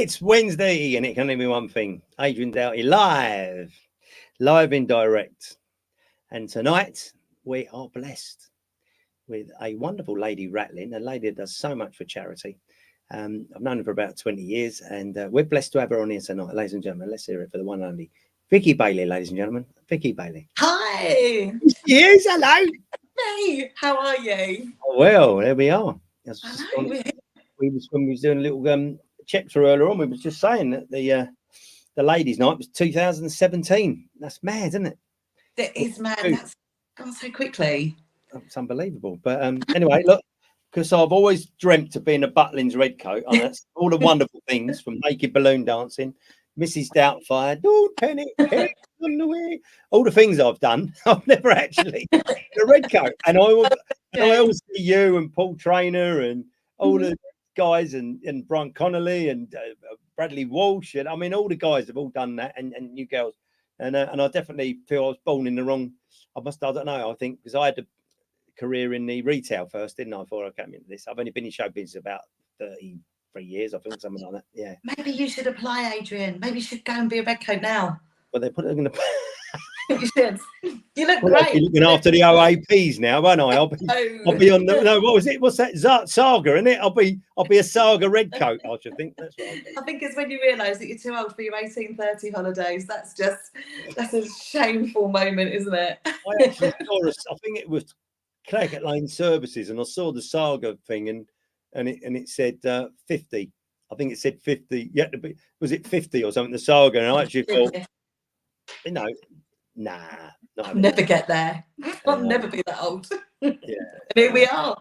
It's Wednesday, and it can only be one thing. Adrian Doughty live in direct. And tonight, we are blessed with a wonderful lady rattling, a lady that does so much for charity. I've known her for about 20 years, and we're blessed to have her on here tonight. Ladies and gentlemen, let's hear it for the one and only Vicky Bailey, ladies and gentlemen. Vicky Bailey. Hi. Yes, hello. Hey, how are you? Well, there we are. When we was doing a little check through earlier on, we was just saying that the ladies' night was 2017. That's mad, isn't it? That is mad. That's gone so quickly. It's unbelievable. But anyway, look, because I've always dreamt of being a Butlins red coat. And that's all the wonderful things from naked balloon dancing, Mrs. Doubtfire, don't panic, panic on the way. All the things I've done, I've never actually the red coat. And I always see you and Paul Traynor and all the guys and Brian Connolly and Bradley Walsh, and I mean all the guys have all done that, and you girls, and I definitely feel I was born in the wrong. I don't know. I think because I had a career in the retail first, didn't I? Before I came into this, I've only been in show business about 33 years, I think, something like that. Yeah. Maybe you should apply, Adrian. Maybe you should go and be a red coat now. But they put it in the. You should. You look I'll great. be looking after the OAPs now, won't I? I'll be on the no. What was it? What's that? Saga, isn't it? I'll be a Saga red coat. I should think that's right. I think it's when you realise that you're too old for your 1830 holidays. That's a shameful moment, isn't it? I actually saw I think it was Clegg Lane Services, and I saw the Saga thing, and it said 50. I think it said 50. Yeah, was it 50 or something? The Saga, and I actually thought, nah. I'll never get there. I'll never be that old. Yeah. Here we are.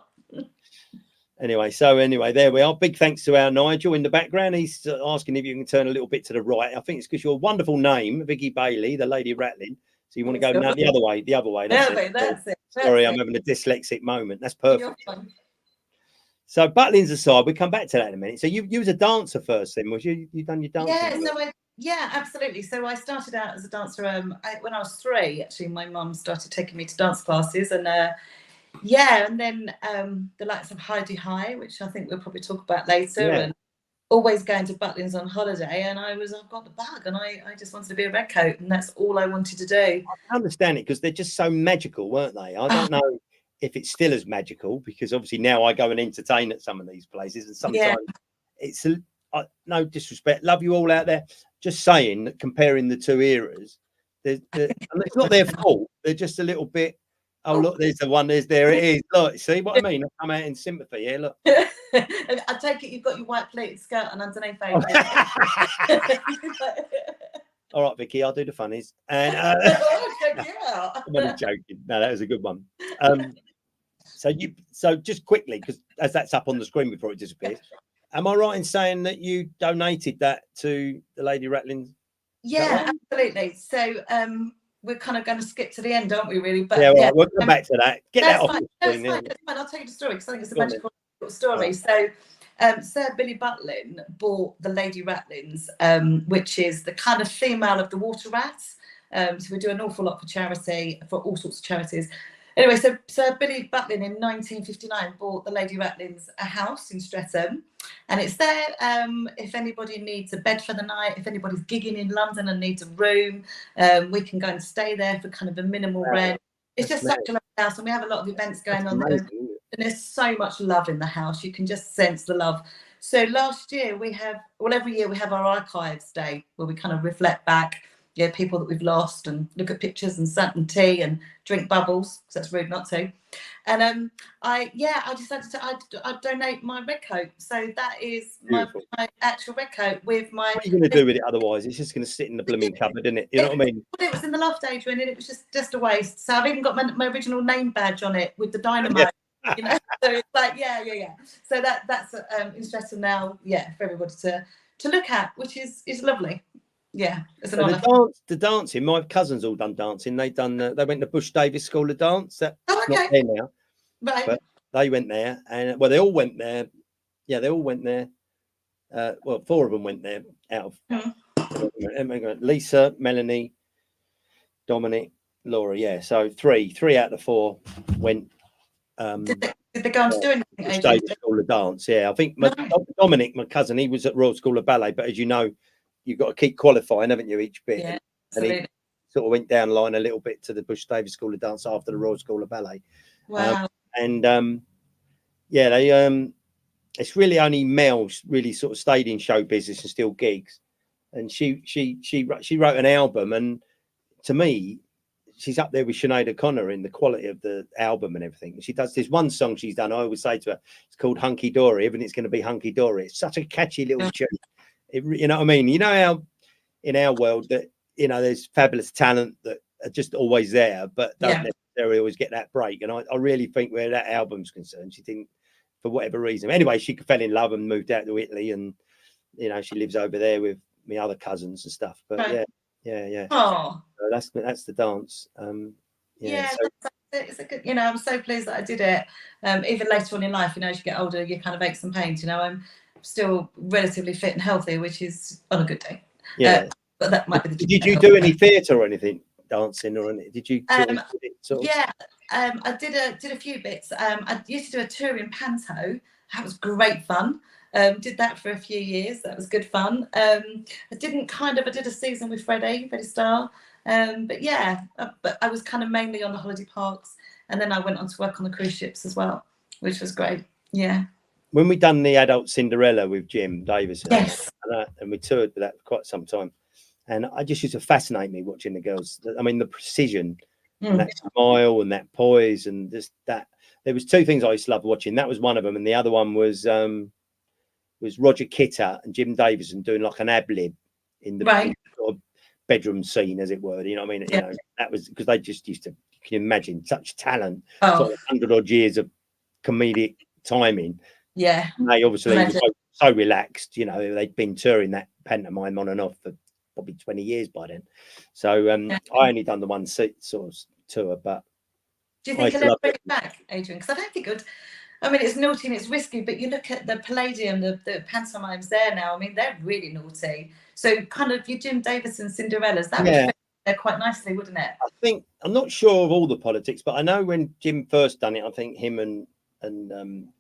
Anyway, there we are. Big thanks to our Nigel in the background. He's asking if you can turn a little bit to the right. I think it's because your wonderful name, Vicky Bailey, the lady rattling. So you want to go now the other way. That's it. Sorry, I'm having a dyslexic moment. That's perfect. So Butlins aside, we come back to that in a minute. So you was a dancer first, then, was you? You done your dancing? Yeah, absolutely. So I started out as a dancer when I was 3. Actually, my mum started taking me to dance classes, and and then the likes of Heidi High, which I think we'll probably talk about later, and always going to Butlins on holiday. And I've got the bug, and I just wanted to be a red coat, and that's all I wanted to do. I understand it because they're just so magical, weren't they? I don't know if it's still as magical, because obviously now I go and entertain at some of these places, and sometimes it's no disrespect, love you all out there. Just saying that comparing the two eras, and it's not their fault. They're just a little bit. Oh, look, there's the one. There it is. Look, see what I mean? I come out in sympathy here. Look. I take it you've got your white pleated skirt on underneath. All right, Vicky, I'll do the funnies. And check you out. I'm only joking. No, that was a good one. So just quickly, because as that's up on the screen before it disappears. Am I right in saying that you donated that to the Lady Rattling? Yeah, absolutely. So we're kind of going to skip to the end, aren't we, really? But right, we'll come back to that. Get that off the screen. That's fine. I'll tell you the story, because I think it's a magical story. So Sir Billy Butlin bought the Lady Rattlins, which is the kind of female of the water rats. So we do an awful lot for charity, for all sorts of charities. Anyway, so Sir Billy Butlin in 1959 bought the Lady Rattlins a house in Streatham, and it's there if anybody needs a bed for the night, if anybody's gigging in London and needs a room, we can go and stay there for kind of a minimal rent. It's just such a lovely house, and we have a lot of events going on there, and there's so much love in the house. You can just sense the love. So last year every year we have our archives day, where we kind of reflect back, people that we've lost, and look at pictures and sat and tea and drink bubbles, because that's rude not to. And I decided I donate my red coat. So that is my actual red coat with my. What are you going to do with it otherwise? It's just going to sit in the blooming cupboard, isn't it? You know what I mean? It was in the loft, Adrian, and it was just a waste. So I've even got my original name badge on it with the dynamite. So it's like So that's in Streatham now. For everybody to look at, which is lovely. Yeah, it's an honour. The dancing. My cousins all done dancing. They went to Bush Davis School of Dance. That's not there now, right? But they went there, and they all went there. Yeah, they all went there. 4 of them went there. Out of Lisa, Melanie, Dominic, Laura. Yeah, so three out of the 4 went. Did they go on to do anything Adrian. State School of Dance. Yeah, I think Dominic, my cousin, he was at Royal School of Ballet, but as you know, you've got to keep qualifying, haven't you, each bit? Yeah, and he absolutely. sort of went down the line a little bit to the Bush Davis School of Dance after the Royal School of Ballet. Wow. Yeah, they it's really only Mel really sort of stayed in show business and still gigs. And she wrote an album, and to me, she's up there with Sinead O'Connor in the quality of the album and everything. She does this one song she's done. I always say to her, it's called Hunky Dory. Everything's going to be hunky dory. It's such a catchy little tune. You know what I mean? You know how in our world that there's fabulous talent that are just always there, but don't necessarily always get that break. And I really think where that album's concerned, she didn't, for whatever reason. Anyway, she fell in love and moved out to Italy, and she lives over there with my other cousins and stuff. But yeah. Oh, so that's the dance. It's a good. I'm so pleased that I did it. Even later on in life, as you get older, you kind of aches and pains. I'm still relatively fit and healthy, which is on a good day. Yeah. But that might be the. Did you do any theatre or anything, dancing or anything? Did you? Yeah, I did a few bits. I used to do a tour in panto. That was great fun. Did that for a few years. That was good fun. I did a season with Freddie Starr. But I was kind of mainly on the holiday parks, and then I went on to work on the cruise ships as well, which was great. Yeah. When we done the adult Cinderella with Jim Davis, yes, and we toured with that for quite some time, and I just used to fascinate me watching the girls. I mean, the precision, and that smile, and that poise, and just that. There was two things I used to love watching. That was one of them, and the other one was Roger Kitter and Jim Davison doing like an ad lib in the sort of bedroom scene, as it were. You know what I mean? Yeah. That was because they just used to. Can you imagine such talent? Oh. Sort of 100 odd years of comedic timing. Yeah. And they obviously were so relaxed. They'd been touring that pantomime on and off for probably 20 years by then. So I only done the one sort of tour, but. Do you think he'll ever bring it back, Adrian? Because I don't think it would. I mean, it's naughty and it's risky, but you look at the Palladium, the pantomimes there now. I mean, they're really naughty. So, kind of, your Jim Davison Cinderellas, that would fit there quite nicely, wouldn't it? I think I'm not sure of all the politics, but I know when Jim first done it, I think him and I'm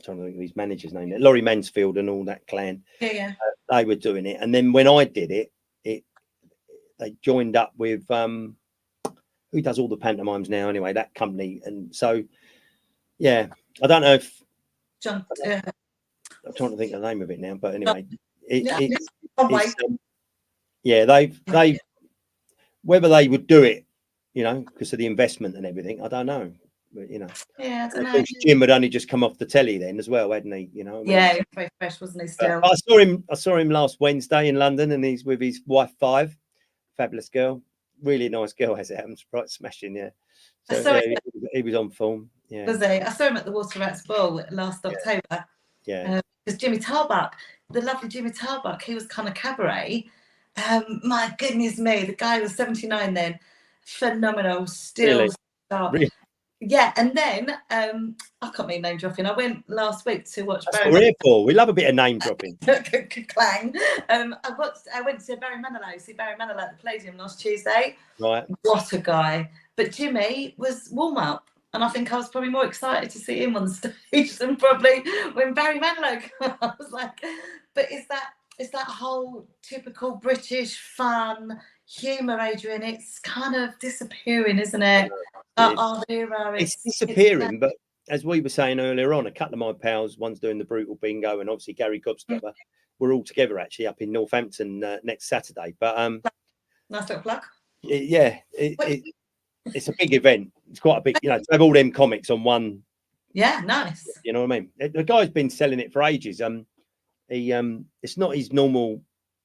trying to think of his manager's name, Laurie Mansfield and all that clan. Yeah. They were doing it, and then when I did it, they joined up with who does all the pantomimes now anyway, that company. And so I don't know if John I'm trying to think of the name of it now, but anyway, they've whether they would do it, because of the investment and everything, I don't know. But, I don't know. Jim had only just come off the telly then as well, hadn't he? He was very fresh, wasn't he? Still, I saw him last Wednesday in London, and he's with his wife Five, fabulous girl, really nice girl as it happens, right, smashing. So he was on form. Yeah, was he? I saw him at the Water Rats Ball last October. Yeah, because Jimmy Tarbuck, the lovely Jimmy Tarbuck, he was kind of cabaret. My goodness me, the guy was 79 then, phenomenal, still. Really? Yeah, and then I can't mean name dropping. I went last week to watch. That's what we're here for. We love a bit of name dropping. Clang. I went to Barry Manilow, see Barry Manilow at the Palladium last Tuesday. Right. What a guy! But Jimmy was warm up, and I think I was probably more excited to see him on stage than probably when Barry Manilow came. I was like, but it's that whole typical British fun humour, Adrian. It's kind of disappearing, isn't it? Our era, it's disappearing, but as we were saying earlier on, a couple of my pals, one's doing the Brutal Bingo, and obviously Gary Gobstopper, we're all together actually up in Northampton next Saturday. But nice little plug. It's a big event. It's quite a big, to have all them comics on one. Yeah, nice. You know what I mean? The guy's been selling it for ages. It's not his normal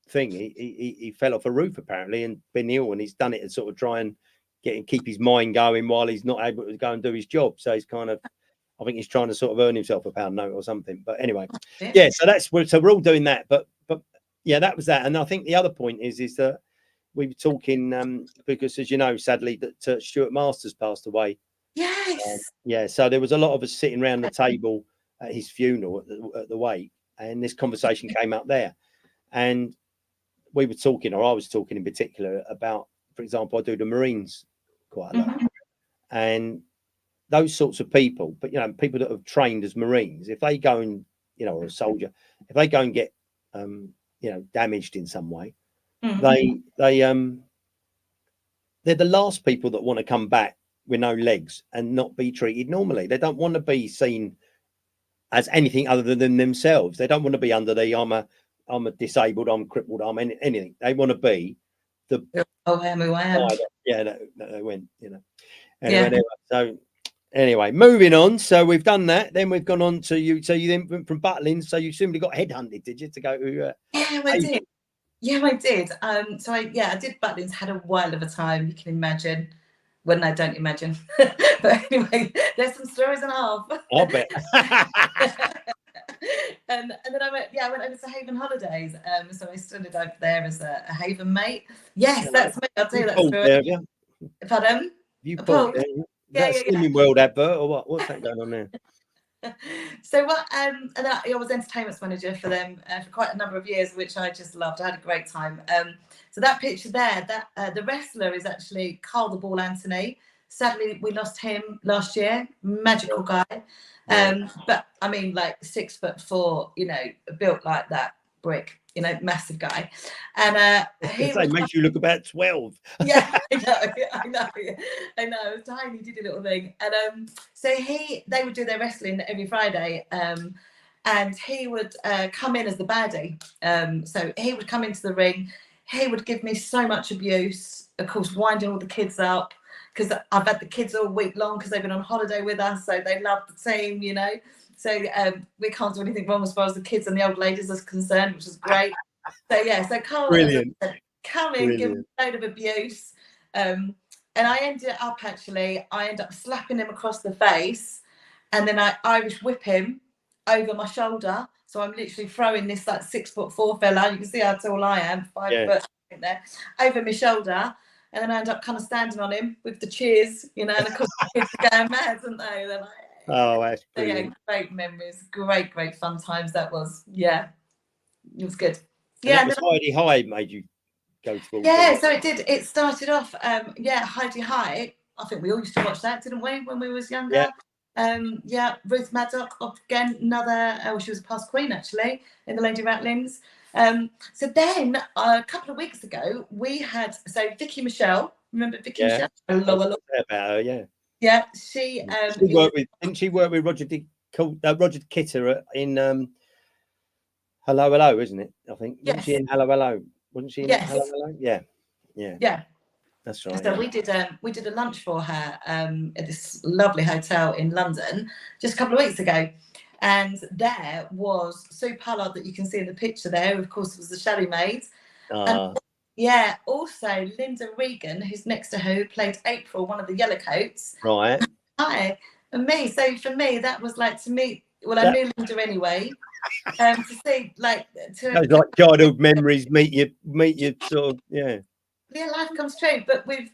thing. He fell off a roof apparently and been ill, and he's done it to sort of try and keep his mind going while he's not able to go and do his job. So he's kind of, I think he's trying to sort of earn himself a pound note or something. But anyway, so we're all doing that. But that was that. And I think the other point is that we were talking because, as you know, sadly that Stuart Masters passed away. Yes. So there was a lot of us sitting around the table at his funeral at the wake, and this conversation came up there, and we were talking, or I was talking in particular about, for example, I do the Marines quite a lot, and those sorts of people, but you know, people that have trained as Marines, if they go and, you know, or a soldier, if they go and get you know, damaged in some way, they're the last people that want to come back with no legs and not be treated normally. They don't want to be seen as anything other than themselves. They don't want to be under the I'm a disabled, I'm crippled, I'm anything. They want to be the yeah, no, they went, you know. Anyway, so anyway, moving on. So we've done that. Then we've gone on to you. So you then went from Butlins. So you simply got headhunted, did you, to go to? Yeah, I did. Yeah, I did. So I did Butlins. Had a while of a time. You can imagine. Well, no, don't imagine. But anyway, there's some stories and a half. I'll bet. And then I went over to Haven Holidays. So I studied over there as a Haven mate. Yes, that's me. I'll tell you that story. There, yeah. Pardon? You pulled there. Yeah. Slimming World advert or what? What's that going on there? So what? And then I was entertainment manager for them for quite a number of years, which I just loved. I had a great time. So that picture there, that the wrestler is actually Carl the Ball Anthony. Sadly, we lost him last year. Magical guy. But I mean, like 6'4", you know, built like that brick, you know, massive guy. And he makes you look about 12. Yeah, I know. Tiny, diddy little thing. And so they would do their wrestling every Friday. And he would come in as the baddie. So he would come into the ring. He would give me so much abuse, of course, winding all the kids up, because I've had the kids all week long because they've been on holiday with us, so they love the team, you know. So we can't do anything wrong as far as the kids and the old ladies are concerned, which is great. So Carl come in, give him a load of abuse. And I ended up slapping him across the face, and then I Irish whip him over my shoulder. So I'm literally throwing this like 6'4" fella. You can see how tall I am, 5 foot there, over my shoulder. And then I end up kind of standing on him with the cheers, you know, and of course the kids are going mad, aren't they? They're like, oh, that's brilliant. Great memories, great fun times that was. Yeah, it was good. And that was Heidi High made you go to all so it did. It started off, Heidi High. I think we all used to watch that, didn't we, when we was younger? Ruth Maddock, again, another, she was a past queen actually in the Lady Ratlins. So then a couple of weeks ago we had Vicky Michelle. Remember Vicky Michelle? About her, yeah. She worked with Roger Kitter in Hello, isn't it? I think. Wasn't she in Hello? Wasn't she in Hello? Yeah. That's right. So we did a lunch for her at this lovely hotel in London just a couple of weeks ago. And there was Sue Pollard that you can see in the picture there, who of course was the chalet maid. And also Linda Regan, who's next to her, who played April, one of the Yellowcoats. Right. And me. So for me, that was like to meet. Well, I knew Linda anyway. To see those like childhood memories meet you sort of life comes true. But with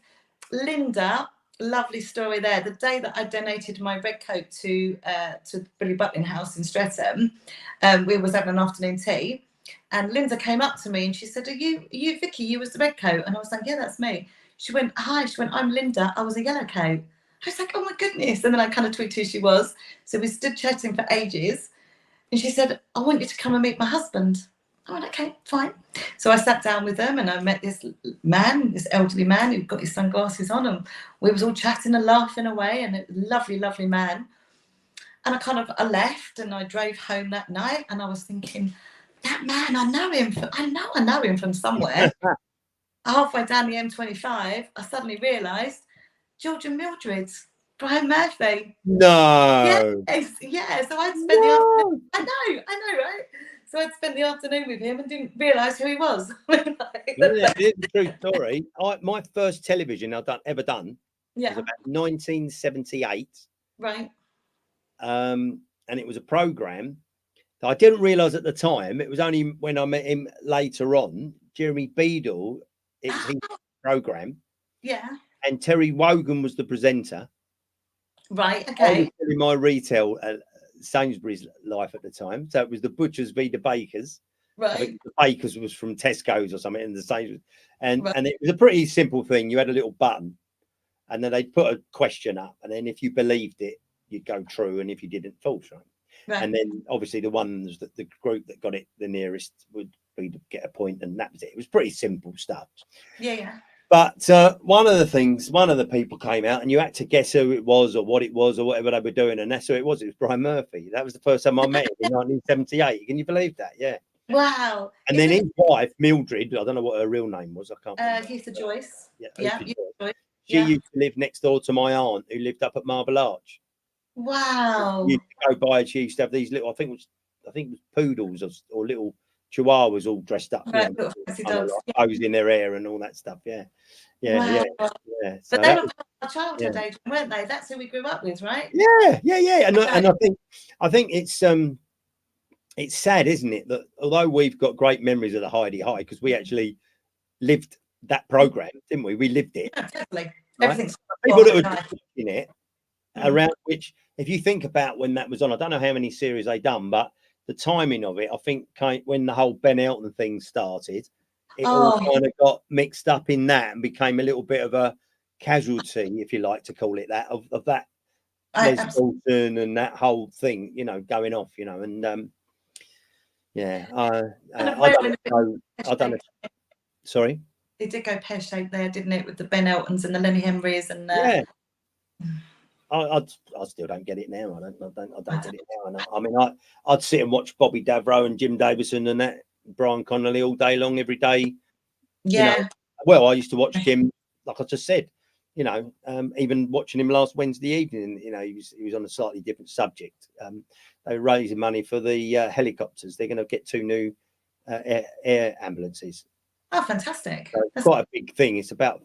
Linda, lovely story there. The day that I donated my red coat to Billy Butlin House in Streatham, we was having an afternoon tea, and Linda came up to me and she said, "Are you Vicky? You was the red coat?" And I was like, "Yeah, that's me." She went, "Hi." She went, "I'm Linda. I was a yellow coat." I was like, "Oh my goodness!" And then I kind of tweaked who she was. So we stood chatting for ages, and she said, "I want you to come and meet my husband." I went, "Okay, fine." So I sat down with them and I met this elderly man who got his sunglasses on, and we was all chatting and laughing away, and a lovely, lovely man. And I left and I drove home that night, and I was thinking, that man, I know him from somewhere. Halfway down the M25, I suddenly realised George and Mildred, Brian Murphy. No. Yeah. So I'd spent the afternoon. I know, right? So I'd spent the afternoon with him and didn't realise who he was. It's a true story. My first television I've ever done was about 1978. Right. And it was a programme that I didn't realise at the time. It was only when I met him later on. Jeremy Beadle, it was his programme. Yeah. And Terry Wogan was the presenter. Right. Okay. I was doing my retail Sainsbury's life at the time, so it was the Butchers v the Bakers. Right. I think the Bakers was from Tesco's or something, in the Sainsbury's, and it was a pretty simple thing. You had a little button, and then they'd put a question up, and then if you believed it, you'd go true, and if you didn't, false, right? And then obviously the ones that the group that got it the nearest would be to get a point, and that was it. It was pretty simple stuff. Yeah. But one of the people came out, and you had to guess who it was or what it was or whatever they were doing, and that's who it was. It was Brian Murphy. That was the first time I met him in 1978. Can you believe that? Yeah. Wow. And then his wife, Mildred, I don't know what her real name was. I can't remember. Heath Joyce. Yeah. She used to live next door to my aunt, who lived up at Marble Arch. Wow. You go by, she used to have these little, I think it was poodles or little chihuahuas all dressed up, right, posing their hair and all that stuff. Yeah. Wow. So but they were our childhood age, weren't they? That's who we grew up with, right? Yeah. And I think it's sad, isn't it, that although we've got great memories of the Heidi High, because we actually lived that program, didn't we? We lived it. Yeah, definitely. Right? Everything's people that were watching it, around which, if you think about when that was on, I don't know how many series they done, but the timing of it, I think when the whole Ben Elton thing started, it all kind of got mixed up in that and became a little bit of a casualty, if you like to call it that, of that Les Bolton and that whole thing, going off, and I don't know. Sorry? It did go pear-shaped there, didn't it, with the Ben Eltons and the Lenny Henrys and I still don't get it now. I don't get it now. I mean, I'd sit and watch Bobby Davro and Jim Davison and that Brian Connolly all day long, every day. Yeah. Well, I used to watch Jim, like I just said. Even watching him last Wednesday evening. He was on a slightly different subject. They were raising money for the helicopters. They're going to get 2 new air ambulances. Oh, fantastic! So it's quite a big thing. It's about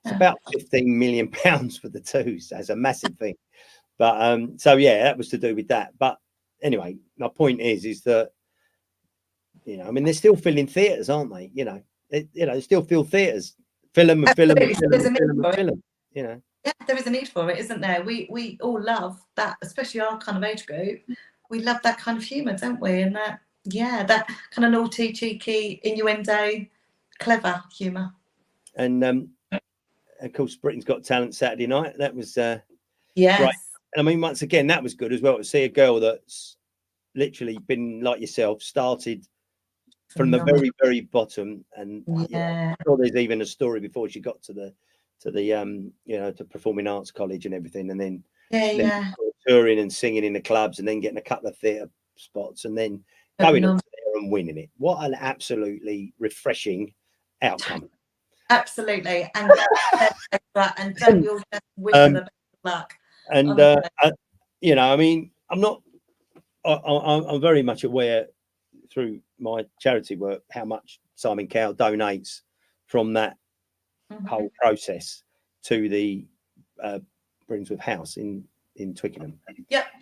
£15 million for the 2, so it's a massive thing. But that was to do with that. But anyway, my point is that I mean, they're still filling theatres, aren't they? They still fill theatres, fill them. Yeah, there is a need for it, isn't there? We all love that, especially our kind of age group. We love that kind of humour, don't we? And that kind of naughty, cheeky, innuendo, clever humour. And of course, Britain's Got Talent Saturday night. That was right. And I mean, once again, that was good as well to see a girl that's literally been like yourself, started from the very, very bottom, and I'm sure there's even a story before she got to Performing Arts College and everything, and then touring and singing in the clubs, and then getting a couple of theatre spots, and then going on there and winning it. What an absolutely refreshing outcome! Absolutely, and don't you all just wish them the best of luck? And I mean, I'm very much aware through my charity work how much Simon Cowell donates from that whole process to the Brinsworth House in Twickenham.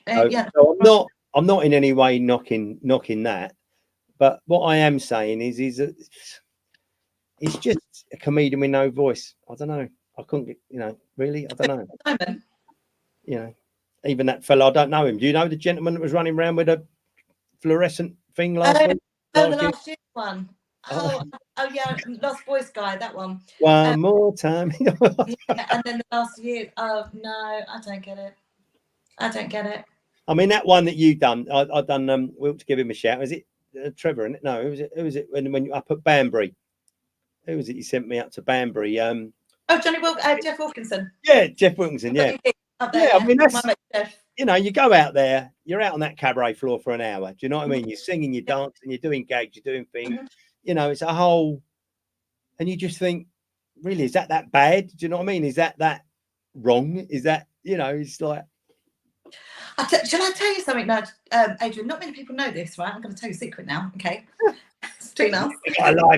So I'm not in any way knocking that, but what I am saying is that it's just a comedian with no voice. I don't know. I couldn't get, really. I don't know. Simon. Even that fellow, I don't know him. Do you know the gentleman that was running around with a fluorescent thing last week? The last year's one. Oh yeah, Lost Boys guy, that one. One more time. And then the last year. Oh no, I don't get it. I mean, that one that you done, I done. We'll to give him a shout. Is it Trevor? Isn't it? No, who was it? When you up at Banbury? Who was it? You sent me up to Banbury. Jeff Wilkinson. Yeah, Jeff Wilkinson. Yeah. I mean, that's you go out there, you're out on that cabaret floor for an hour. Do you know what I mean? You're singing, you're dancing, you're doing gags, you're doing things. It's a whole, and you just think, really, is that bad? Do you know what I mean? Is that wrong? Is that it's like. Shall I tell you something now, Adrian? Not many people know this, right? I'm going to tell you a secret now. Okay. Between us.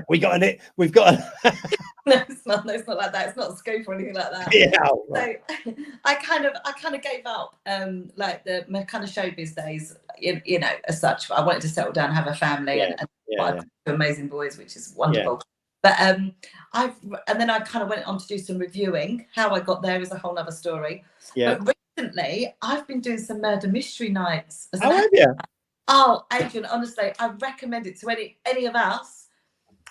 We got it. We've got. No, it's not like that. It's not a scoop or anything like that. Yeah. Right. So I kind of gave up like my kind of showbiz days, as such. I wanted to settle down, have a family, and two amazing boys, which is wonderful. Yeah. But then I kind of went on to do some reviewing. How I got there is a whole other story. Yeah. But recently, I've been doing some murder mystery nights. How have you? Oh, Adrian, honestly, I recommend it to any of us.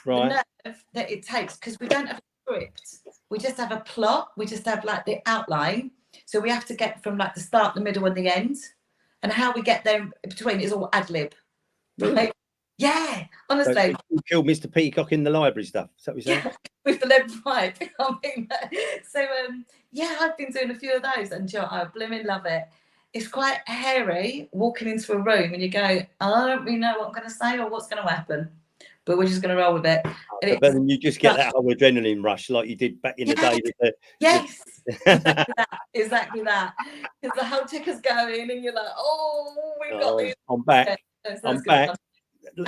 Right. The nerve that it takes, because we don't have a script. we just have a plot. We just have like the outline. So we have to get from like the start, the middle, and the end, and how we get there in between is all ad lib. Right? Yeah, honestly. So you killed Mr. Peacock in the library stuff. Is that what you're saying? Yeah, with the lead pipe. I mean, so yeah, I've been doing a few of those, and I blooming love it. It's quite hairy walking into a room and you go, I don't really know what I'm going to say or what's going to happen, but we're just going to roll with it. But then you just get that whole adrenaline rush like you did back in the day. With the, yes, exactly that. Because the whole ticker's going and you're like, oh, we've got this. I'm back. Yeah, I'm back.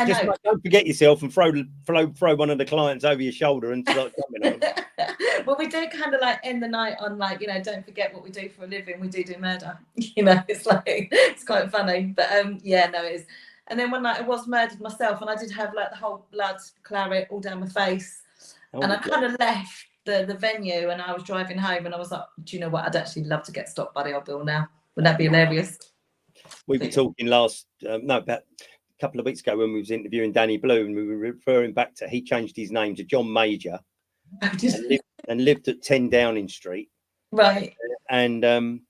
Just don't forget yourself and throw one of the clients over your shoulder and start jumping on them. Well, we do kind of like end the night on like, you know, don't forget what we do for a living. We do murder. You know, it's like, it's quite funny. But yeah, no, it is. And then one night I was murdered myself and I did have like the whole blood claret all down my face. And I kind of left the venue and I was driving home and I was like, do you know what? I'd actually love to get stopped by the old bill now. Wouldn't that be hilarious? We were talking about a couple of weeks ago when we was interviewing Danny Blue, and we were referring back to he changed his name to John Major and lived at 10 Downing Street. Right. And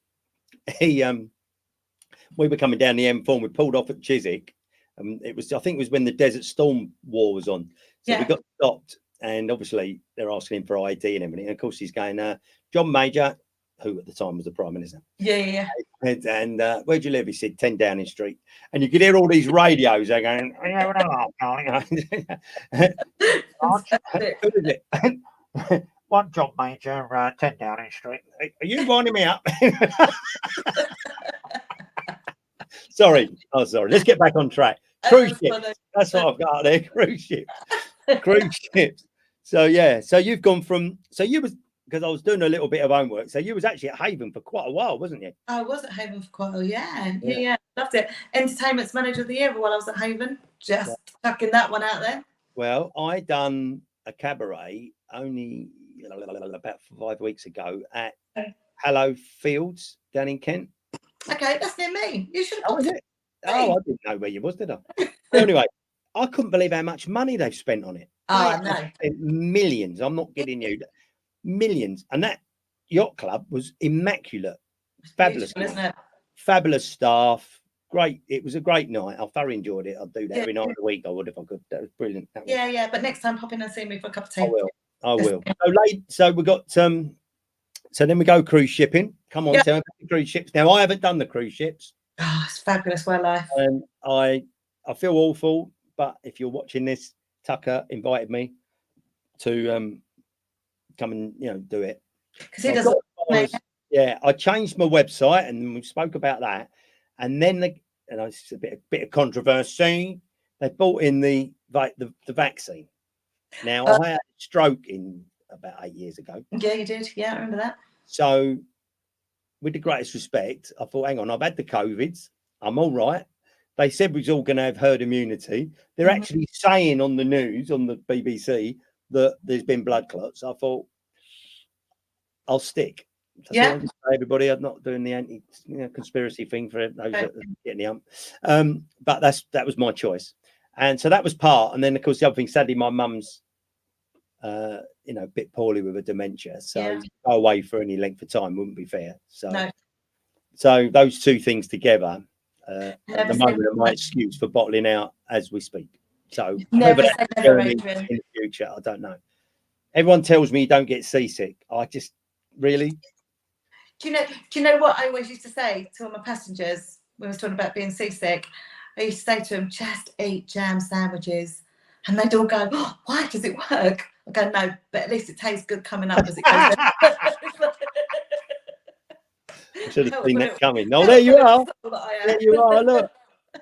we were coming down the M4 and we pulled off at Chiswick. I think it was when the Desert Storm War was on. So we got stopped and obviously they're asking him for ID and everything. And of course he's going, John Major, who at the time was the Prime Minister. Yeah. And where'd you live? He said 10 Downing Street. And you could hear all these radios. They're going, who is it? One John Major, 10 Downing Street. Are you winding me up? Sorry. Let's get back on track. Cruise ships. That's what I've got there. Cruise ships. Cruise ships. So yeah. So you've gone from. So you was. Because I was doing a little bit of homework. So you was actually at Haven for quite a while, wasn't you? I was at Haven for quite a while, yeah. Loved it. Entertainment's Manager of the Year while I was at Haven. Just tucking that one out there. Well, I done a cabaret only about 5 weeks ago at Hello Fields down in Kent. Okay, that's near me. You should have. Oh, was it? Oh, I didn't know where you was, did I? Anyway, I couldn't believe how much money they've spent on it. Oh, no. Millions. I'm not kidding you. Millions. And that yacht club was immaculate. Fabulous, isn't it? Fabulous staff. Great. It was a great night. I thoroughly enjoyed it. I'd do that every night of the week. I would if I could. That was brilliant. Yeah. But next time, pop in and see me for a cup of tea. I will. So we got so then we go cruise shipping. Come on, tell me about the cruise ships. Now I haven't done the cruise ships. Oh, it's fabulous wildlife. And I feel awful, but if you're watching this, Tucker invited me to come and do it. Because he doesn't. I changed my website and we spoke about that. And then it's a bit of controversy. They brought in the vaccine. Now I had a stroke in about 8 years ago. Yeah, you did. Yeah, I remember that. So with the greatest respect, I thought, hang on, I've had the COVIDs. I'm all right. They said we was all going to have herd immunity. They're actually saying on the news, on the BBC, that there's been blood clots. I thought, I'll stick. Everybody, I'm not doing the anti conspiracy thing for those that are getting the hump. But that was my choice. And so that was part. And then, of course, the other thing, sadly, my mum's a bit poorly with a dementia. So to go away for any length of time wouldn't be fair. So those two things together at the moment are my excuse for bottling out as we speak. So never in the future, I don't know. Everyone tells me you don't get seasick. I just really. Do you know what I always used to say to all my passengers when I was talking about being seasick? I used to say to them, just eat jam sandwiches. And they'd all go, oh, why does it work? I go, no, but at least it tastes good coming up as it goes down. I should have seen that coming. Oh, there you are. There you are.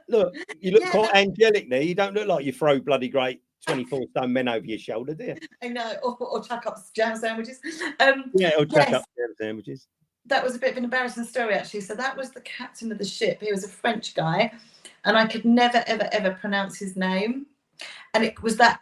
Look, you look quite angelic there. You don't look like you throw bloody great 24-stone men over your shoulder, do you? I know, or chuck up jam sandwiches. Or chuck up jam sandwiches. That was a bit of an embarrassing story, actually. So that was the captain of the ship. He was a French guy, and I could never, ever, ever pronounce his name. And it was that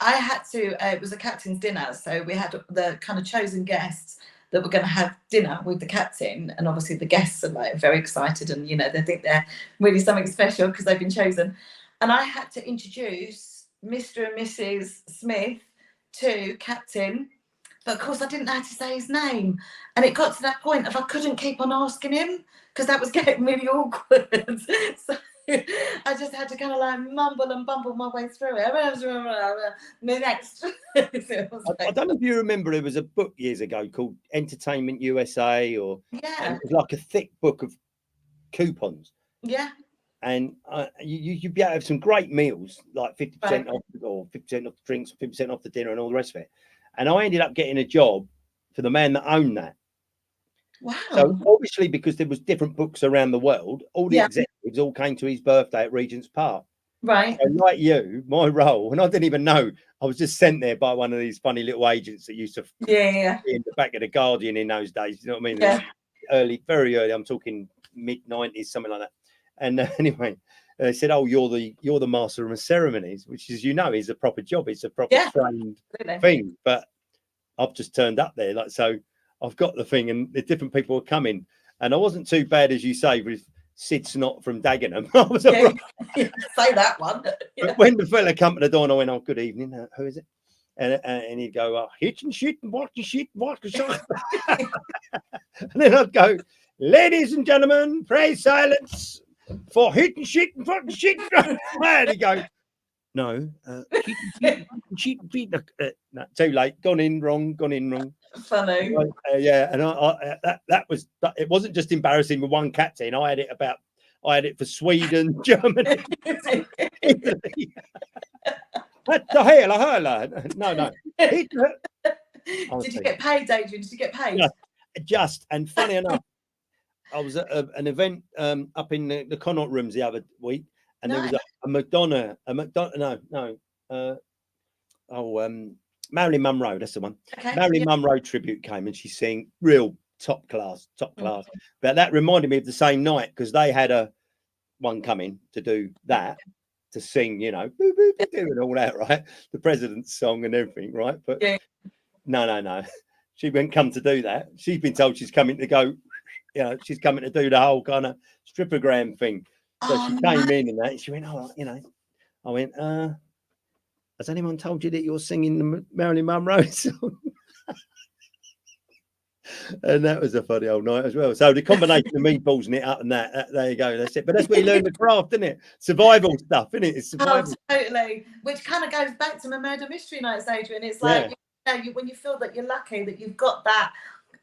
I had to, it was a captain's dinner. So we had the kind of chosen guests that were going to have dinner with the captain. And obviously the guests are like very excited and, they think they're really something special because they've been chosen. And I had to introduce Mr. and Mrs. Smith to Captain. But of course, I didn't know how to say his name. And it got to that point of I couldn't keep on asking him because that was getting really awkward. So I just had to kind of like mumble and bumble my way through it. Next. I don't know if you remember, there was a book years ago called Entertainment USA, or yeah, it was like a thick book of coupons. Yeah. And you'd be able to have some great meals, like 50% Right. off, or 50% off the drinks, 50% off the dinner, and all the rest of it. And I ended up getting a job for the man that owned that. Wow. So obviously, because there was different books around the world, all the Yeah. executives all came to his birthday at Regent's Park. Right. So like you, my role, and I didn't even know, I was just sent there by one of these funny little agents that used to Yeah. be in the back of the Guardian in those days. You know what I mean? Yeah. Early, very early. I'm talking mid-90s, something like that. And anyway, they said, "Oh, you're the master of ceremonies," which, as you know, is a proper job. It's a proper trained thing. But I've just turned up there, like, so I've got the thing, and the different people are coming, and I wasn't too bad, as you say, with Sid Snot from Dagenham. I was all right. Say that one. But when the fella come to the door, and I went, "Oh, good evening. Who is it?" And he'd go, "Oh, hitching shit and walking shit, walking shit." And then I'd go, "Ladies and gentlemen, pray silence for hitting shit and fucking shit." And he goes, "No, shit and feet. No, too late. Gone in wrong. Funny. Yeah, and that was, it wasn't just embarrassing with one captain. I had it for Sweden, Germany, Italy. What the hell? No. Did you get paid, Adrian? Did you get paid? Just, and funny enough, I was at an event up in the Connaught Rooms the other week, and there was a Madonna, Marilyn Monroe, that's the one. Okay. Marilyn Monroe tribute came, and she sang real top class. But that reminded me of the same night, because they had one coming to do that, to sing, you know, boo, boo, boo, and all that, right? The president's song and everything, right? But no. She wouldn't come to do that. She's been told she's coming to go, you know, she's coming to do the whole kind of strippogram thing. So she came in and that, and she went, "Oh, you know," I went, "Has anyone told you that you're singing the Marilyn Monroe song?" And that was a funny old night as well. So the combination of me balls it up and that, there you go. That's it. But that's where you learn the craft, isn't it? Survival stuff, isn't it? It's survival. Oh, totally. Which kind of goes back to my murder mystery nights, Adrian. It's like, when you feel that you're lucky that you've got that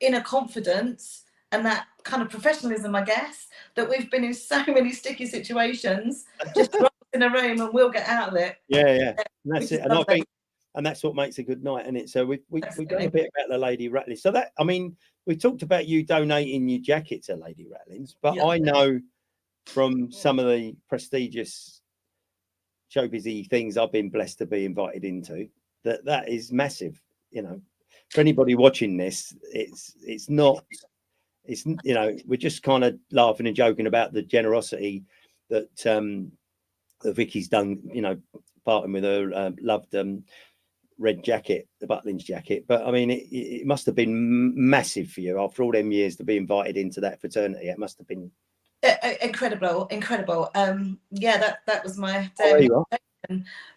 inner confidence and that kind of professionalism, I guess, that we've been in so many sticky situations, just drop in a room and we'll get out of it. Yeah. And that's it. And I think, and that's what makes a good night, isn't it? So we've done a bit about the Lady Rattlins. So that, I mean, we talked about you donating your jacket to Lady Rattlins, but I know from some of the prestigious showbizy things I've been blessed to be invited into, that is massive. You know, for anybody watching this, it's not, you know, we're just kind of laughing and joking about the generosity that that Vicky's done, you know, parting with her loved red jacket, the Butlins jacket. But I mean, it must have been massive for you after all them years to be invited into that fraternity. It must have been incredible. That was my day.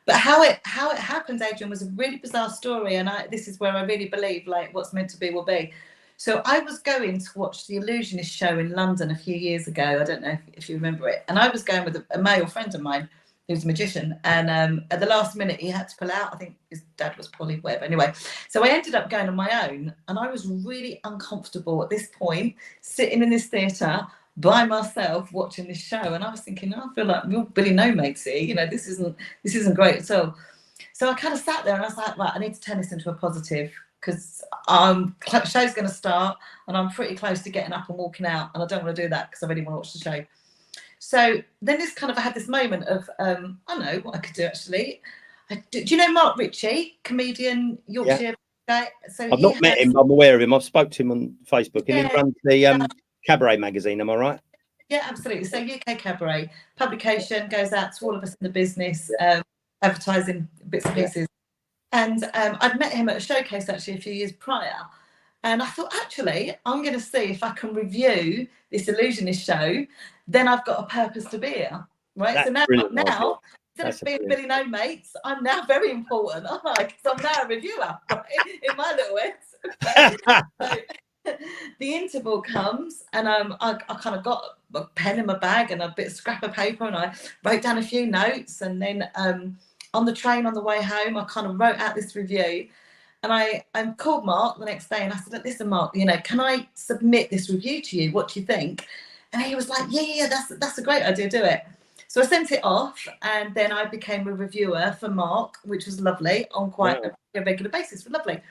But how it happened, Adrian, was a really bizarre story, and this is where I really believe, like, what's meant to be will be. So I was going to watch the Illusionist show in London a few years ago. I don't know if you remember it. And I was going with a male friend of mine who's a magician. And at the last minute, he had to pull out. I think his dad was Polly Webb. Anyway, so I ended up going on my own. And I was really uncomfortable at this point, sitting in this theatre by myself watching this show. And I was thinking, I feel like we're Billy No Mates here. You know, this isn't great at all. So I kind of sat there and I was like, right, I need to turn this into a positive, because show's going to start and I'm pretty close to getting up and walking out, and I don't want to do that because I really want to watch the show. So then I had this moment of, I know what I could do actually. Do you know Mark Ritchie, comedian, Yorkshire guy? So I've not met him, but I'm aware of him. I've spoke to him on Facebook, and he runs the Cabaret magazine. Am I right? Yeah, absolutely. So UK Cabaret publication goes out to all of us in the business, advertising bits and pieces. And I'd met him at a showcase actually a few years prior. And I thought, actually, I'm going to see if I can review this Illusionist show. Then I've got a purpose to be here, right? That's so now instead of being Billy No Mates, I'm now very important, aren't I? Because I'm now a reviewer, right? In my little head. So, the interval comes, and I kind of got a pen in my bag and a bit of scrap of paper, and I wrote down a few notes, and then on the train on the way home, I kind of wrote out this review. And I called Mark the next day and I said, listen, Mark, can I submit this review to you? What do you think? And he was like, yeah, that's a great idea, do it. So I sent it off, and then I became a reviewer for Mark, which was lovely, on quite a regular basis. Lovely.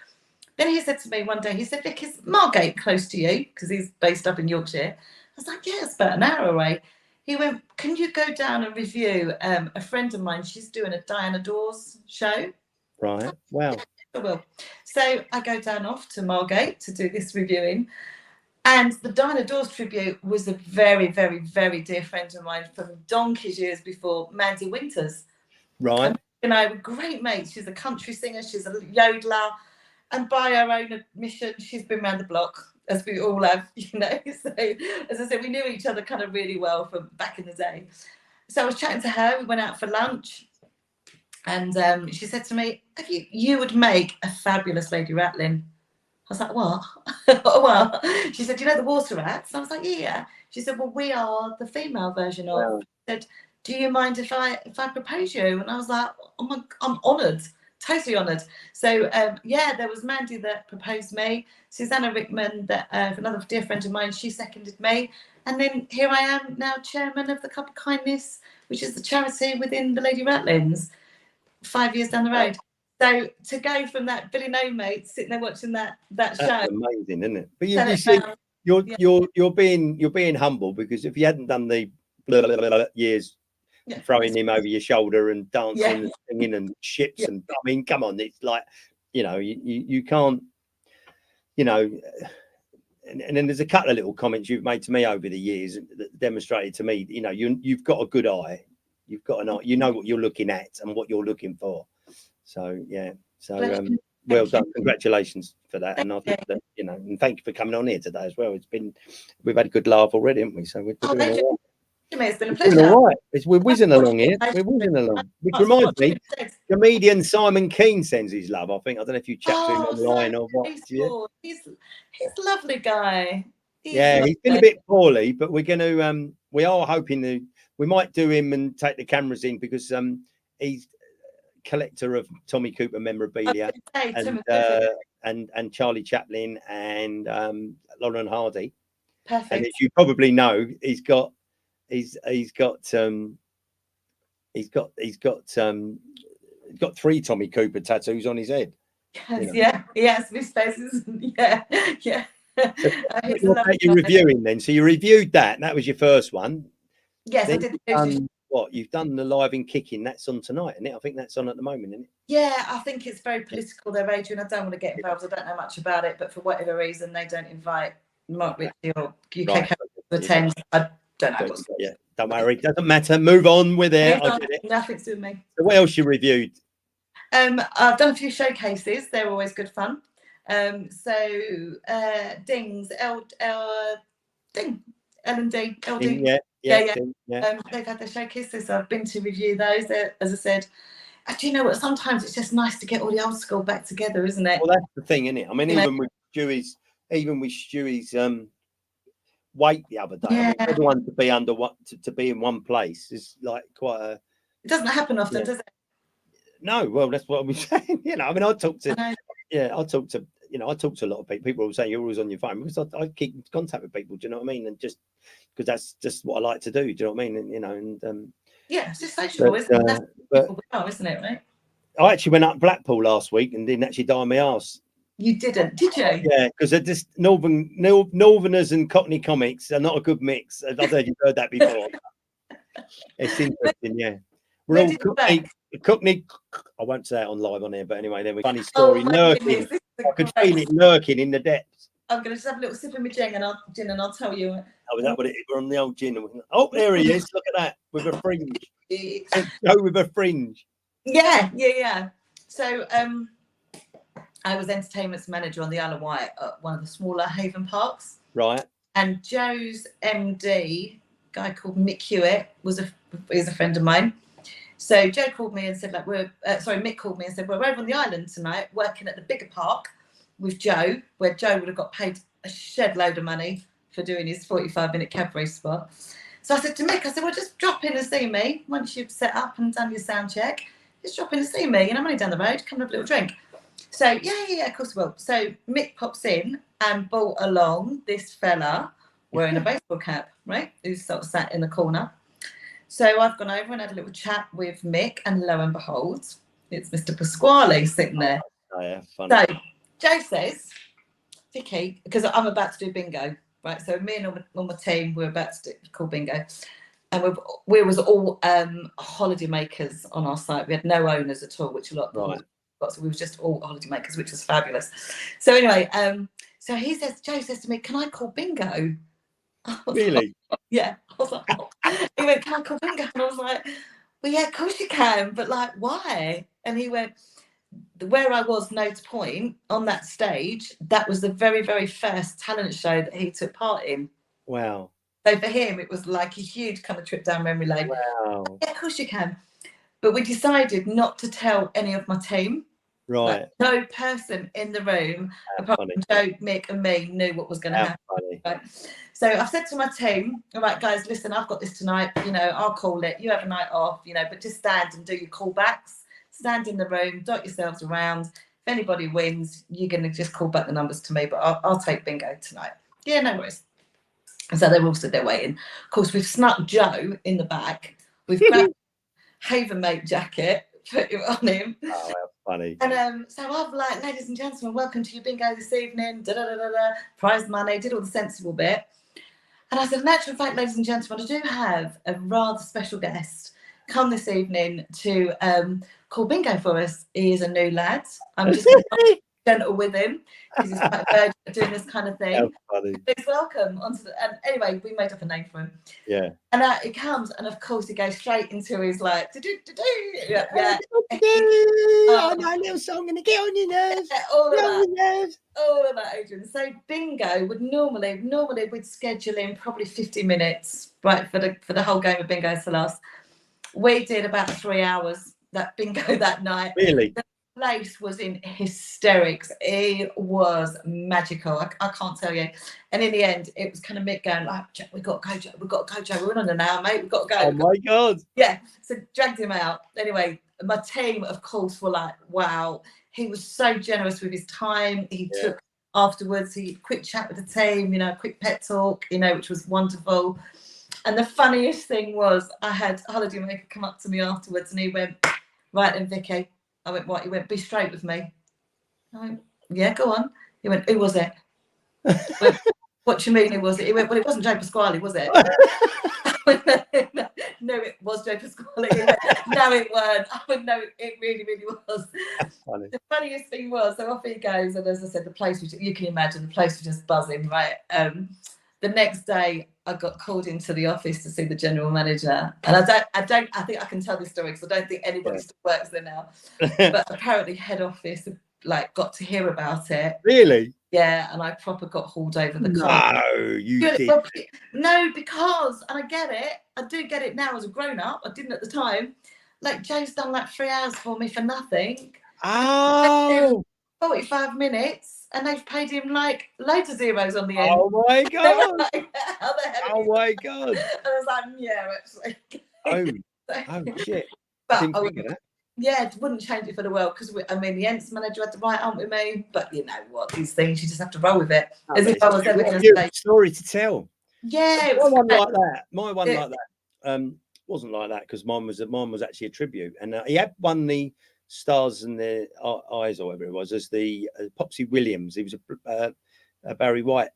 Then he said to me one day, he said, Vic, is Margate close to you? Because he's based up in Yorkshire. I was like, yeah, it's about an hour away. He went, can you go down and review a friend of mine? She's doing a Diana Dawes show. Right. Wow. I will. So I go down off to Margate to do this reviewing. And the Diana Dawes tribute was a very, very, very dear friend of mine from donkey's years before, Mandy Winters. Right. And I were great mates. She's a country singer. She's a yodeler. And by her own admission, she's been around the block, as we all have, So, as I said, we knew each other kind of really well from back in the day. So I was chatting to her. We went out for lunch. And she said to me, you would make a fabulous Lady Ratlin. I was like, what? Well, she said, the water rats? I was like, yeah. She said, well, we are the female version of. Wow. She said, do you mind if I propose you? And I was like, oh I'm honoured, totally honoured. So, there was Mandy that proposed me. Susanna Rickman, that another dear friend of mine, she seconded me. And then here I am now, chairman of the Cup of Kindness, which is the charity within the Lady Ratlins. 5 years down the road. So to go from that Billy No mate sitting there watching that show, that's amazing, isn't it? But you see, you're being humble, because if you hadn't done the years throwing him over your shoulder and dancing and singing and ships and I mean, come on, it's like you can't, and then there's a couple of little comments you've made to me over the years that demonstrated to me, you've got a good eye. You've got an eye, you know what you're looking at and what you're looking for. So well done. Congratulations for that. And I think that, and thank you for coming on here today as well. We've had a good laugh already, haven't we? So we're doing all right. It's been a pleasure. All right. We're whizzing along here. We're whizzing along. Which reminds me, comedian Simon Keane sends his love. I don't know if you chat to him online or what. He's a lovely guy. He's been a bit poorly, but we're going to, we are hoping we might do him and take the cameras in, because he's collector of Tommy Cooper memorabilia and Charlie Chaplin and Lauren Hardy. Perfect. And as you probably know, he's got 3 Tommy Cooper tattoos on his head. Yes, Miss Faces. Yeah. So what about you reviewing then? So you reviewed that. That was your first one. Yes, then I did. You've done the Live in Kicking. That's on tonight, isn't it? I think that's on at the moment, isn't it? Yeah, I think it's very political there, Adrian. I don't want to get involved. I don't know much about it, but for whatever reason, they don't invite Mark Ritchie or UK to attend. I don't know what's going on. Don't worry. It doesn't matter. Move on with it. Nothing to do with me. So what else you reviewed? I've done a few showcases. They're always good fun. Ding's Ding, L&D, LD. Yeah. They've had their showcases, so I've been to review those. As I said, do you know what? Sometimes it's just nice to get all the old school back together, isn't it? Well, that's the thing, isn't it? I mean, even with Stewie's weight the other day, I mean, everyone to be in one place is like quite a. It doesn't happen often, does it? No, well, that's what I was saying. I mean, I talk to a lot of people. People will say you're always on your phone, because I keep in contact with people. Do you know what I mean? And just because that's just what I like to do. Do you know what I mean? And it's just social, isn't it? That's people we are, isn't it? Right. I actually went up Blackpool last week and didn't actually die on my arse. You didn't, did you? Yeah, because they're just Northerners and Cockney comics are not a good mix. I don't know if you've heard that before. It's interesting, yeah. We're all Cockney. I won't say it on live on here, but anyway, there was a funny story lurking. I could feel it lurking in the depths. I'm going to just have a little sip of my gin and I'll tell you. Oh, was that what it is? We're on the old gin. Oh, there he is. Look at that, with a fringe. Go with a fringe. Yeah. So I was entertainment manager on the Isle of Wight at one of the smaller Haven parks. Right. And Joe's MD, guy called Mick Hewitt, is a friend of mine. So Joe called me and said, Mick called me and said, we're over on the island tonight, working at the bigger park with Joe, where Joe would have got paid a shed load of money for doing his 45-minute cabaret spot. So I said to Mick, I said, well, just drop in and see me once you've set up and done your sound check. Just drop in and see me, and I'm only down the road, come and have a little drink. So yeah, of course we will. So Mick pops in and brought along this fella wearing a baseball cap, right? Who's sort of sat in the corner. So I've gone over and had a little chat with Mick, and lo and behold, it's Mr. Pasquale sitting there. Oh yeah, funny. So Joe says, Vicky, because I'm about to do bingo, right? So me and all my team, we're about to call bingo. And we was all holiday makers on our site. We had no owners at all, which a lot of so we were just all holiday makers, which was fabulous. So anyway, so Joe says to me, can I call bingo? Really? Like, yeah. I was like, oh. He went, can I call bingo? And I was like, well, yeah, of course you can, but like, why? And he went, where I was, Notes Point, on that stage, that was the very, very first talent show that he took part in. Wow. So for him, it was like a huge kind of trip down memory lane. Wow. Yeah, of course you can. But we decided not to tell any of my team. Right. Like, no person in the room, apart from Joe, Mick and me, knew what was going to happen. Right? So I said to my team, all right, guys, listen, I've got this tonight. You know, I'll call it. You have a night off, you know, but just stand and do your callbacks. Stand in the room, dot yourselves around. If anybody wins, you're going to just call back the numbers to me, but I'll take bingo tonight. Yeah, no worries. And so they were all stood there waiting. Of course, we've snuck Joe in the back. We've grabbed Havenmate jacket, put it on him. Oh, that's funny. And so I've like, ladies and gentlemen, welcome to your bingo this evening. Prize money, did all the sensible bit. And I said, in actual fact, ladies and gentlemen, I do have a rather special guest come this evening to call bingo for us. He is a new lad. I'm just gentle with him because he's quite virgin at doing this kind of thing. Please welcome onto the. And anyway, we made up a name for him. Yeah. And he comes, and of course he goes straight into his like yeah. Oh, my little song gonna get on your nerves. All of that, Adrian. So bingo would normally we'd schedule in probably 50 minutes, right, for the whole game of bingo to last. We did about 3 hours that bingo that night. Really? Place was in hysterics. It was magical. I can't tell you. And in the end, it was kind of Mick going like, "We got to go, Joe. We got to go, Joe. We're on an hour, mate. We've got to go." Oh my God! Yeah. So dragged him out. Anyway, my team, of course, were like, "Wow." He was so generous with his time. He took afterwards. He quick chat with the team. You know, quick pet talk. You know, which was wonderful. And the funniest thing was, I had a holiday maker come up to me afterwards, and he went, "Right then, Vicky." I went, "What?" He went, "Be straight with me." I went, "Yeah, go on." He went, "Who was it?" Went, "What do you mean, who was it?" He went, "Well, it wasn't Joe Pasquale, was it?" I went, no, it was Joe Pasquale. He went, "No, it weren't." I went, "No, it really, really was." Funny. The funniest thing was, so off he goes, and as I said, the place was, you can imagine, the place was just buzzing, right? The next day, I got called into the office to see the general manager, and I think I can tell this story because I don't think anybody still works there now. But apparently, head office like got to hear about it. Really? Yeah, and I proper got hauled over the car. No, you did. No, because, and I get it. I do get it now as a grown up. I didn't at the time. Like Joe's done like 3 hours for me for nothing. Oh. 45 minutes, and they've paid him like loads of zeros on the end. Oh my God! Like, how the hell? Oh my God! And I was like, yeah, actually. Oh shit! But yeah, wouldn't change it for the world because I mean, the Ents manager had the right arm with me. But you know what? These things you just have to roll with it. As if I was ever going to say story to tell. Yeah, my one like that. My one like that. Wasn't like that because mine was actually a tribute, and he had won the Stars in the Eyes or whatever it was as the Popsy Williams. He was a Barry White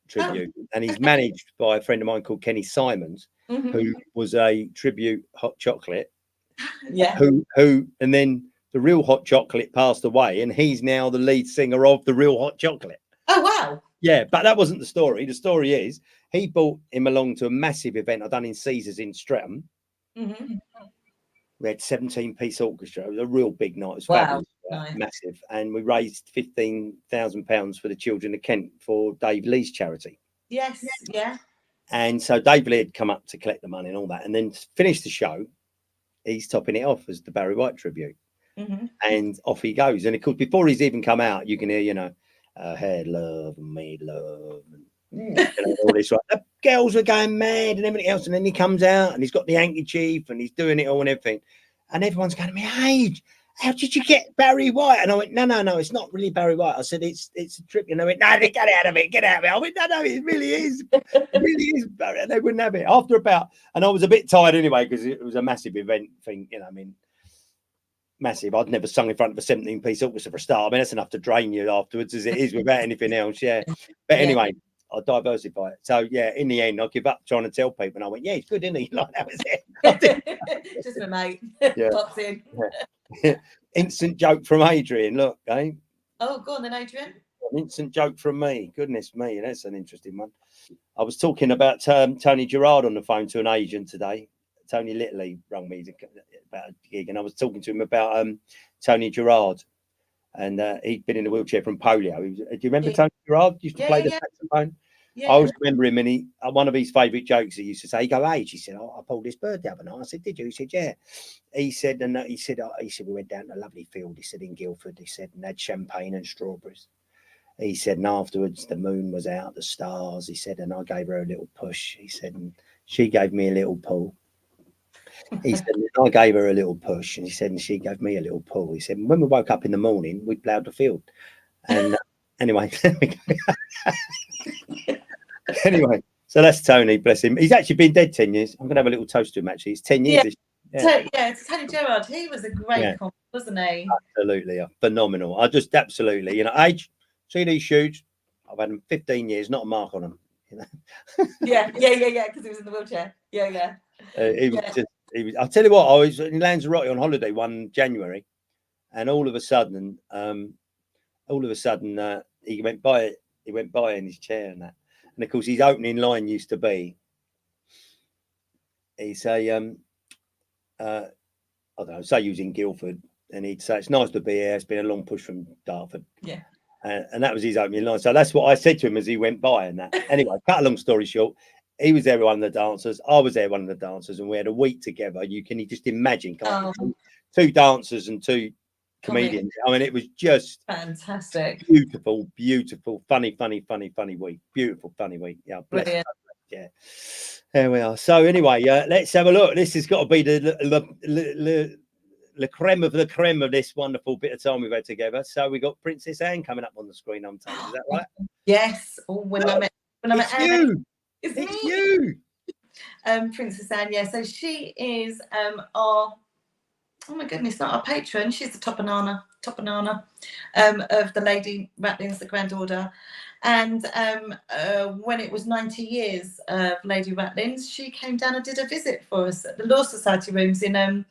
tribute, and he's managed by a friend of mine called Kenny Simons, who was a tribute hot chocolate. Yeah. Who and then the real hot chocolate passed away, and he's now the lead singer of the real hot chocolate. Oh wow. Yeah, but that wasn't the story. The story is he brought him along to a massive event I done in Caesars in Streatham. We had 17-piece orchestra. It was a real big night. It was fabulous, massive. And we raised £15,000 for the children of Kent for Dave Lee's charity. Yes, yeah. And so Dave Lee had come up to collect the money and all that. And then to finish the show, he's topping it off as the Barry White tribute. And off he goes. And of course, before he's even come out, you can hear, you know, hair love and made love. And, all this, right? The girls were going mad and everything else. And then he comes out and he's got the handkerchief and he's doing it all and everything. And everyone's going to me, hey, how did you get Barry White? And I went, no, it's not really Barry White. I said, it's a trick. And they went, no, get out of it. I went, no, it really is. It really is Barry. And they wouldn't have it. After about, and I was a bit tired anyway, because it was a massive event thing, I mean, massive. I'd never sung in front of a 17-piece orchestra for a start. I mean, that's enough to drain you afterwards as it is without anything else. Yeah. But anyway, I diversify it. So yeah, in the end, I give up trying to tell people. And I went, yeah, it's good, isn't he? Like that was it. Just my mate. Yeah. Pops in. Yeah. Instant joke from Adrian. Look, eh? Oh, go on then, Adrian. An instant joke from me. Goodness me, that's an interesting one. I was talking about Tony Gerard on the phone to an agent today. Tony Littley rang me about a gig, and I was talking to him about Tony Gerard, and he'd been in a wheelchair from polio. Do you remember Tony Gerard? Used to play the saxophone. Yeah. I always remember him, and he one of his favourite jokes he used to say, he go, Age, he said, I pulled this bird the other night. I said, did you? He said, yeah. He said, we went down to a lovely field, he said, in Guildford, he said, and had champagne and strawberries. He said, and afterwards the moon was out, the stars, he said, and I gave her a little push. He said, and she gave me a little pull. He said, and I gave her a little push, and he said, and she gave me a little pull. He said, and when we woke up in the morning, we ploughed the field. And anyway, anyway, so that's Tony, bless him. He's actually been dead 10 years. I'm going to have a little toast to him, actually. It's 10 years. It's Tony Gerard. He was a great comic, wasn't he? Absolutely. Phenomenal. I just absolutely, Age, see these shoes? I've had them 15 years, not a mark on them. Yeah, because he was in the wheelchair. Yeah. He was. I'll tell you what. I was in Lanzarote on holiday one January, and all of a sudden, he went by. He went by in his chair and that. And of course, his opening line used to be, he'd say, I don't know, say he was in Guildford, and he'd say, it's nice to be here. It's been a long push from Dartford. Yeah. And that was his opening line. So that's what I said to him as he went by and that. Anyway, cut a long story short, he was there with one of the dancers. I was there one of the dancers, and we had a week together. You just imagine, can't you? Two dancers and two comedians. I mean, it was just fantastic. Beautiful, funny week. Beautiful, funny week. Yeah, brilliant. Yeah. There we are. So anyway, let's have a look. This has got to be the creme of the creme of this wonderful bit of time we've had together. So we got Princess Anne coming up on the screen. I'm told, is that right? Yes. When I met Anne, it's you. Princess Anne. Yeah. So she is our. Oh my goodness, not our patron. She's the top banana of the Lady Ratlins, the granddaughter. And when it was 90 years of Lady Ratlins, she came down and did a visit for us at the Law Society rooms in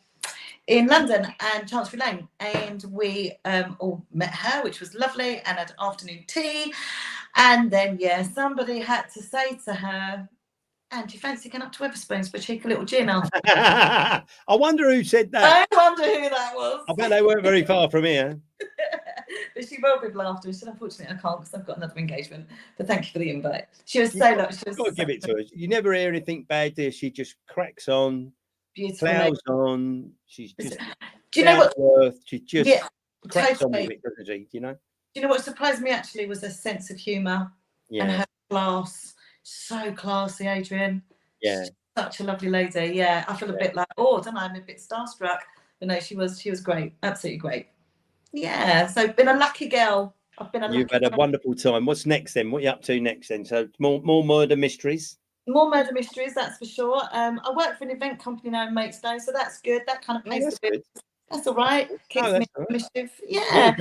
London and Chancery Lane. And we all met her, which was lovely, and had afternoon tea. And then, somebody had to say to her, and do you fancy going up to Wetherspoons for a cheeky little gin after? I wonder who said that. I wonder who that was. I bet they weren't very far from here. But she will be after. She said, unfortunately, I can't because I've got another engagement. But thank you for the invite. She was so lovely. I've got to give it to her. You never hear anything bad there. She just cracks on, beautiful, plows on. She's just. Do you know what? She just cracks on with it, doesn't she? You know. Do you know what surprised me actually was her sense of humour and her class. So classy, Adrian. Yeah. She's such a lovely lady. Yeah. I feel a bit like, I don't know, I'm a bit starstruck. But no, she was great. Absolutely great. Yeah. So been a lucky girl. You've had a wonderful time. What's next then? What are you up to next then? So more murder mysteries. More murder mysteries, that's for sure. I work for an event company now in Maidstone, so that's good. That kind of pays the bills. That's all right. Keeps me mischief. Yeah.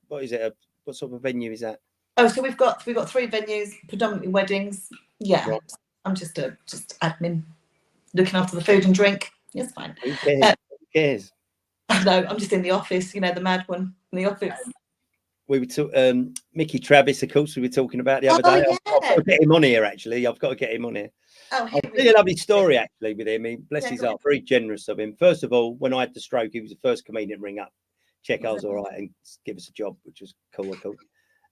What is it? What sort of venue is that? Oh, so we've got 3 venues, predominantly weddings. Yeah, right. I'm just admin, looking after the food and drink. It's fine. Who cares? No, I'm just in the office. The mad one in the office. We were Mickey Travis, of course. We were talking about the other day. Yeah. I've got to get him on here. Actually, I've got to get him on here. Oh, really a lovely story actually with him. Bless his heart, very generous of him. First of all, when I had the stroke, he was the first comedian to ring up, check I was all right, and give us a job, which was cool.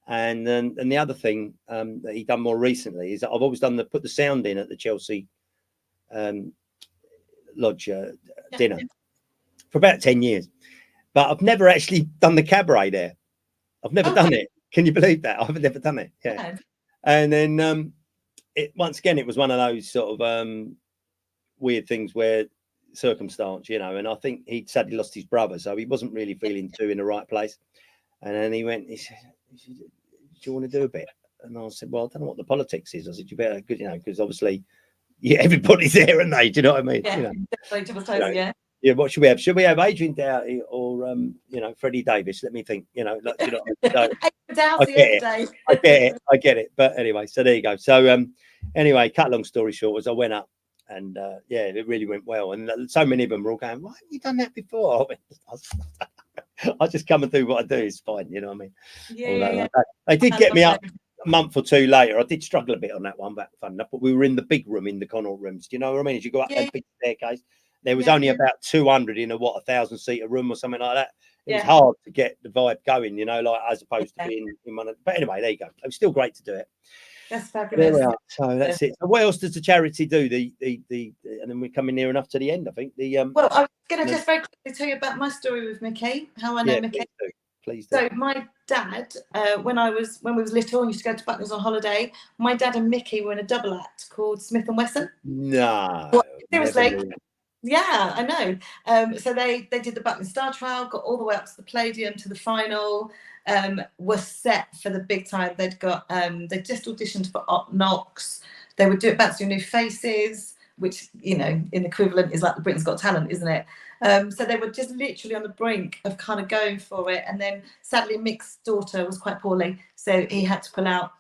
And then the other thing that he done more recently is that I've always put the sound in at the Chelsea Lodge dinner for about 10 years, but I've never actually done the cabaret there. I've never done it. Can you believe that? I've never done it. Yeah. Yeah. And then once again, it was one of those sort of weird things where circumstance, you know, and I think he'd sadly lost his brother, so he wasn't really feeling too in the right place. And then he said, do you want to do a bit? And I said, well, I don't know what the politics is. I said, you better, you know, because obviously, yeah, everybody's there, aren't they? Do you know what I mean? Yeah, you know, definitely, yeah. Yeah, what should we have? Should we have Adrian Doughty or you know, Freddie Davis? Let me think. You know, like, you know, so, I get it. But anyway, so there you go. So anyway, cut long story short, as I went up, and yeah, it really went well. And so many of them were all going, "Why haven't you done that before?" I just come and do what I do. It's fine, you know what I mean? Yeah. They did get me up a month or two later. I did struggle a bit on that one, but fun enough. But we were in the big room in the Connaught rooms. Do you know what I mean? As you go up that big staircase. There was only about 200 in a 1,000-seater room or something like that. It was hard to get the vibe going, you know, like as opposed to being in one of. But anyway, there you go. It was still great to do it. That's fabulous. There we are. So that's it. So what else does the charity do? The and then we're coming near enough to the end, I think. Well, I was going to just very quickly tell you about my story with Mickey. How I know Mickey. Please do. So my dad, when we was little and used to go to Butlins on holiday, my dad and Mickey were in a double act called Smith and Wesson. No. Well, seriously. Yeah, I know. So they did the Butlins Star Trial, got all the way up to the Palladium to the final. Were set for the big time. They just auditioned for Knox. They would do it back to New Faces, which, you know, in equivalent is like the Britain's Got Talent, isn't it? So they were just literally on the brink of kind of going for it. And then sadly Mick's daughter was quite poorly, so he had to pull out,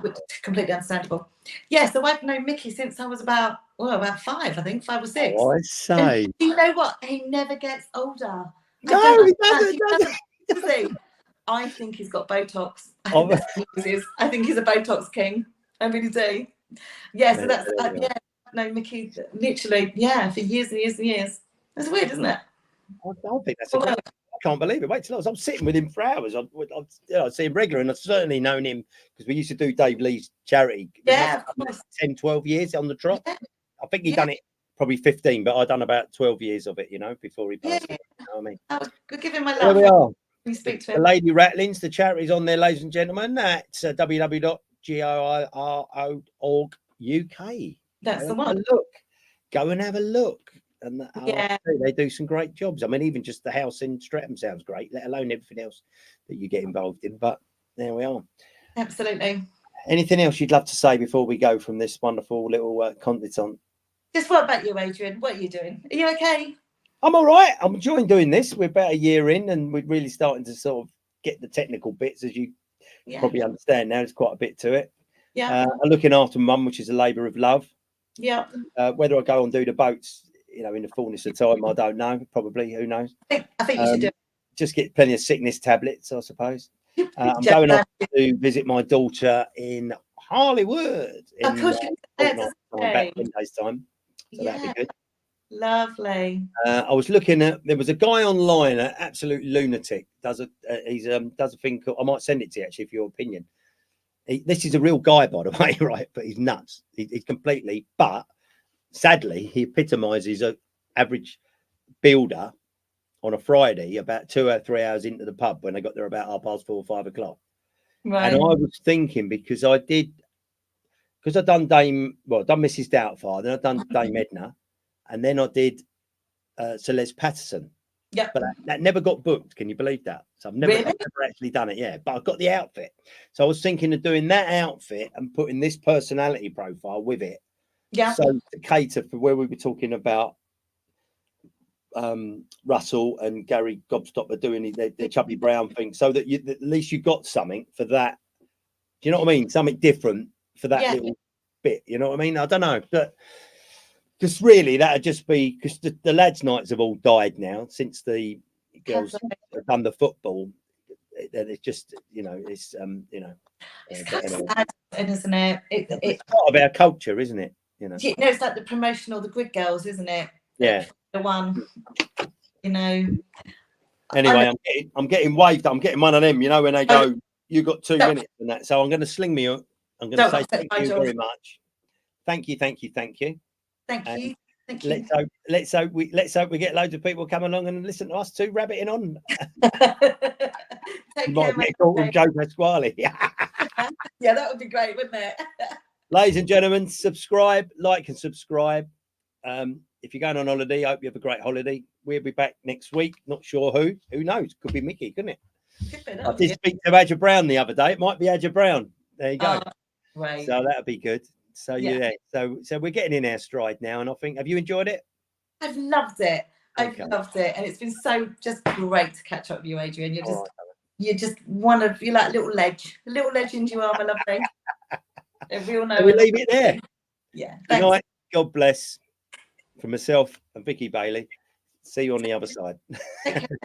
which is completely understandable. Yeah, so I've known Mickey since I was about 5, I think, 5 or 6. Oh, I say. And you know what? He never gets older. No, he doesn't. I think he's got Botox. I think he's a Botox king. I really do. Yeah, so that's no, Mickey, literally, for years and years and years. That's weird, isn't it? I think that's I can't believe it. Wait till I'm sitting with him for hours. I see him regular, and I've certainly known him because we used to do Dave Lee's charity. Yeah, of course. 10, 12 years on the trot. Yeah. I think he'd done it probably 15, but I'd done about 12 years of it, you know, before he passed. You know what I mean? Oh, good, give him my love. There we are. We speak to him. The Lady Rattlins, the charity's on there, ladies and gentlemen. That's www.goiro.org.uk. That's the one. Go and have a look. And they do some great jobs. I mean, even just the house in Streatham sounds great, let alone everything else that you get involved in. But there we are. Absolutely. Anything else you'd love to say before we go from this wonderful little content? Just what about you, Adrian? What are you doing? Are you okay? I'm all right. I'm enjoying doing this. We're about a year in and we're really starting to sort of get the technical bits, as you probably understand now. There's quite a bit to it. Yeah. I'm looking after Mum, which is a labour of love. Yeah. Whether I go and do the boats, you know, in the fullness of time, I don't know. Probably, who knows? I think you should do it. Just get plenty of sickness tablets, I suppose. I'm going off to visit my daughter in Hollywood. Of course, about 10 days' time. So that'd be good. Lovely. I was looking at, there was a guy online, an absolute lunatic, does a thing called, I might send it to you actually for your opinion. This is a real guy, by the way, right? But he's nuts. He's completely, but sadly, he epitomizes an average builder on a Friday about 2 or 3 hours into the pub when they got there about 4:30 or 5 o'clock. Right. And I was thinking because I'd done Mrs. Doubtfire, then I'd done Dame Edna, and then I did Celeste Patterson. Yeah. But that never got booked. Can you believe that? So I've never actually done it. Yeah. But I've got the outfit. So I was thinking of doing that outfit and putting this personality profile with it. Yeah. So to cater for where we were talking about Russell and Gary Gobstopper doing their Chubby Brown thing, so that at least you got something for that. Do you know what I mean? Something different for that little bit. You know what I mean? I don't know, but because really that'd just be because the lads' nights have all died now since the girls have done the football. It's just it's isn't it? It's part of our culture, isn't it? It's like the promotional, the Grid Girls, isn't it? Yeah. The one, Anyway, I'm getting waved. I'm getting one of them, when they go, you got 2 minutes and that. So I'm going to sling me. I'm going to say thank you very much. Thank you. Thank you. Let's hope we get loads of people come along and listen to us two rabbiting on. Take Take You care, might get caught with Joe Pasquale. Yeah, that would be great, wouldn't it? Ladies and gentlemen, subscribe, like and subscribe. If you're going on holiday, I hope you have a great holiday. We'll be back next week. Not sure who. Who knows? Could be Mickey, couldn't it? Could be, I did speak to Adrian Brown the other day. It might be Adrian Brown. There you go. Right. So that'll be good. So Yeah. So we're getting in our stride now, and I think, have you enjoyed it? I've loved it. Okay. I've loved it, and it's been so just great to catch up with you, Adrian. You're just you're like a little legend you are, my lovely. We all know. We leave it there. Yeah. Good night. God bless. From myself and Vicky Bailey. See you on the other side. Take care.